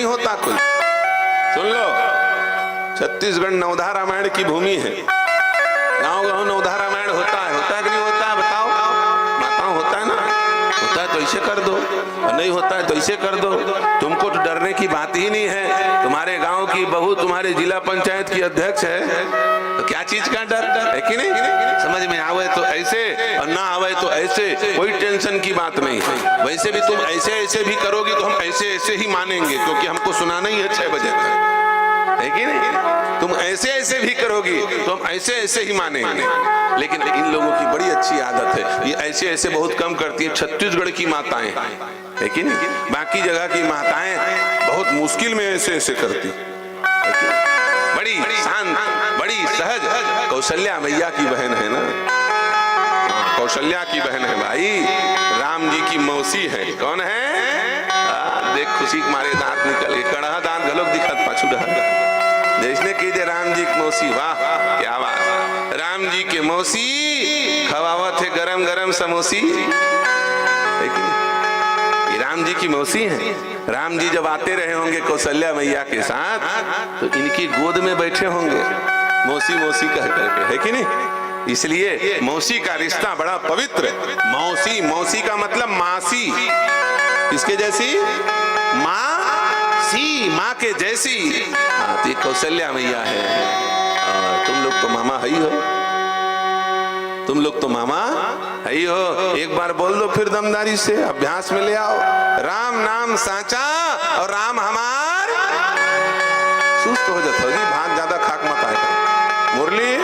नहीं होता कोई। सुन लो, छत्तीसगढ़ नवधा रामायण की भूमि है। गांव गांव नवधा रामायण होता है कि नहीं होता है? बताओ माताओं, होता है ना? होता है तो ऐसे कर दो, और नहीं होता है तो ऐसे कर दो। तुमको तो डरने की बात ही नहीं है। तुम्हारे गांव की बहू तुम्हारे जिला पंचायत की अध्यक्ष है, तो क्या चीज का डर है कि नहीं? समझ में आवे तो ऐसे और ना आवे तो ऐसे, कोई टेंशन की बात नहीं है। वैसे भी तुम ऐसे ऐसे भी करोगी तो हम ऐसे ऐसे ही मानेंगे, क्योंकि हमको सुनाना ही है 6 बजे तक, है कि नहीं? तुम ऐसे ऐसे भी करोगी तो हम ऐसे ऐसे ही मानेंगे। लेकिन इन लोगों की बड़ी अच्छी आदत है, ये ऐसे ऐसे बहुत कम करती है। छत्तीसगढ़ की माताएं, है कि नहीं? बाकी जगह की माताएं बहुत मुश्किल में ऐसे ऐसे करती, बड़ी शांत, बड़ी सहज। कौशल्या मैया की बहन है ना, कौशल्या की बहन है भाई, राम जी की मौसी है। कौन है? देख खुशी के मारे दांत निकल गए, कड़ा दांत गलोक दिखत पाछू रहा। जिसने कीजिए राम जी की मौसी, वाह क्या बात। राम जी के मौसी खवावत है गरम गरम समोसी, ये राम जी की मौसी है। राम जी जब आते रहे होंगे कौशल्या मैया के साथ, तो इनकी गोद में बैठे होंगे मौसी मौसी कह करके, है कि नहीं? इसलिए मौसी का रिश्ता बड़ा पवित्र। मौसी, मौसी का मतलब मासी, किसके जैसी? मासी, माँ के जैसी। तो ये कौशल्या मैया है। तुम लोग तो मामा है ही हो, तुम लोग तो मामा है ही हो। एक बार बोल दो फिर दमदारी से, अभ्यास में ले आओ। राम नाम साचा और राम हमार। सुस्त हो जाता जी, भात ज्यादा खाक मत आएगा। मुरली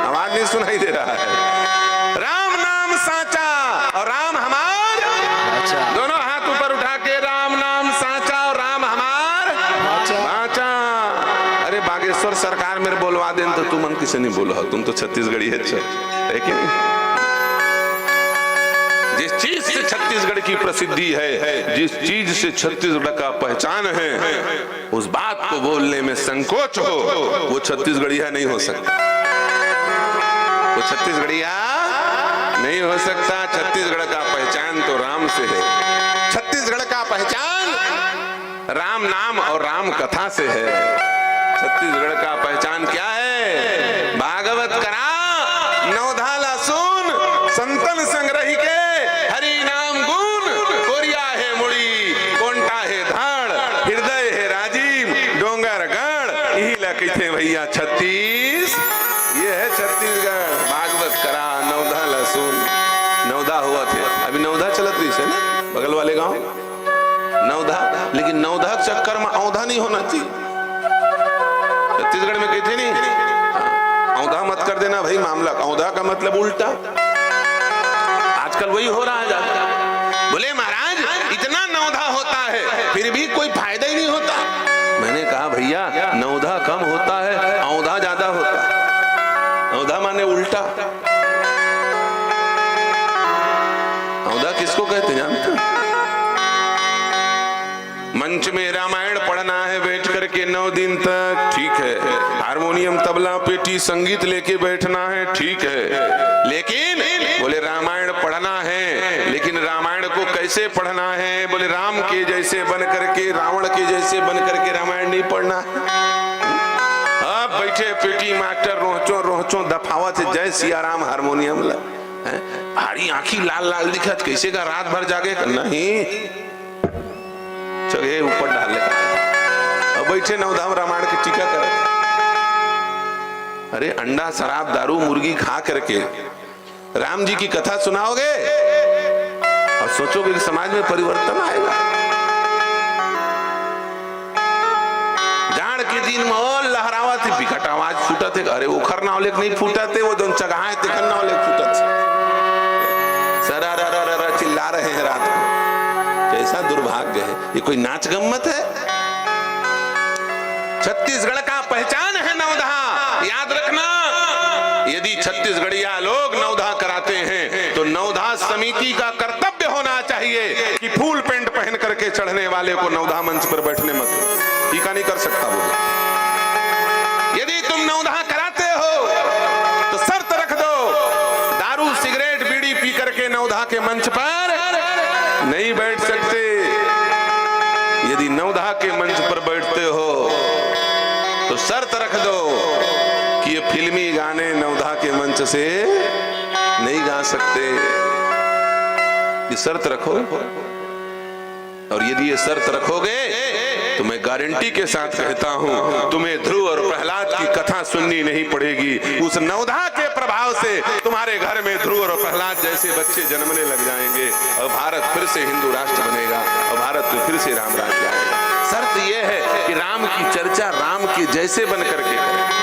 आवाज नहीं सुनाई दे रहा है। राम नाम साचा और राम हमार। दोनों हाथ ऊपर उठा के, राम नाम साचा और राम हमार बाचा। अरे बागेश्वर सरकार मेरे बोलवा दें तो तुम मन किसे नहीं बोलो, तुम तो छत्तीसगढ़ी है कि नहीं? जिस चीज से छत्तीसगढ़ की प्रसिद्धि है, जिस चीज से छत्तीसगढ़ का पहचान है, उस बात को बोलने में संकोच हो, वो छत्तीसगढ़िया नहीं हो सकता। वो छत्तीसगढ़िया नहीं हो सकता। छत्तीसगढ़ का पहचान तो राम से है। छत्तीसगढ़ का पहचान राम नाम और राम कथा से है। छत्तीसगढ़ का पहचान क्या है? भागवत करा नवधा लहसुन संतन संग्रही के हरि नाम गुण। कोरिया है मुड़ी, कोंटा है धाड़, हृदय है राजीव, डोंगर गढ़। यही लगे थे भैया छत्तीस, ये है छत्तीसगढ़। भागवत करा नवधा लहसुन। नवधा हुआ थे, अभी नवधा चलत रही है ना बगल वाले गांव नवधा, लेकिन नवधा चक्कर में औधा नहीं होना चाहिए। छत्तीसगढ़ में कहते नहीं औधा मत कर देना भाई मामला। औधा का मतलब उल्टा, आजकल वही हो रहा है जाता। बोले महाराज इतना नवधा होता है फिर भी कोई फायदा ही नहीं होता। मैंने कहा भैया नवधा कम होता है, औधा ज्यादा होता है। औधा माने उल्टा। औधा किसको कहते जानते? मंच में रामायण पढ़ना है बैठ करके 9 दिन तक, ठीक है। हारमोनियम तबला पेटी संगीत लेके बैठना है, ठीक है। लेकिन बोले रामायण पढ़ना है, लेकिन रामायण को कैसे पढ़ना है? बोले राम के जैसे बन करके, रावण के जैसे बन करके रामायण नहीं पढ़ना। अब बैठे पेटी मास्टर रोहचो रोहचो दफावत से जय सिया राम हारमोनियम ला, भारी आंखी लाल लाल दिखत, कैसे का रात भर जागे? नहीं, चले ऊपर डाल ले। अब बैठे नवधाम रामायण की टीका कर। अरे अंडा शराब दारू मुर्गी खा करके राम जी की कथा सुनाओगे और सोचोगे कि समाज में परिवर्तन आएगा। जाड़ के दिन में और लहरावा थे, बिकट आवाज फूटा थे। अरे वो खरना वाले नहीं फूटा थे, वो दोनों जगह थे खरना वाले फूटा थे। सरा चिल्ला रहे हैं रात को। कैसा दुर्भाग्य है, ये कोई नाच गम्मत है? छत्तीसगढ़ का पहचान है नवधा, याद रखना। यदि छत्तीसगढ़िया लोग नवधा कराते हैं तो नवधा समिति का कर्तव्य होना चाहिए कि फुल पेंट पहन करके चढ़ने वाले को नवधा मंच पर बैठने मत दो। टीका नहीं कर सकता वो। यदि तुम नवधा कराते हो तो शर्त रख दो, दारू सिगरेट बीड़ी पी करके नवधा के मंच पर नहीं बैठ सकते। यदि नवधा के मंच पर शर्त रख दो कि ये फिल्मी गाने नवधा के मंच से नहीं गा सकते। ये शर्त रखो, और यदि ये शर्त रखोगे तो मैं गारंटी के साथ कहता हूं तुम्हें ध्रुव और प्रहलाद की कथा सुननी नहीं पड़ेगी। उस नवधा के प्रभाव से तुम्हारे घर में ध्रुव और प्रहलाद जैसे बच्चे जन्मने लग जाएंगे और भारत फिर से हिंदू राष्ट्र बनेगा और भारत में फिर से राम राज्य आएगा। शर्त यह है कि राम की चर्चा राम के जैसे बन करके करें।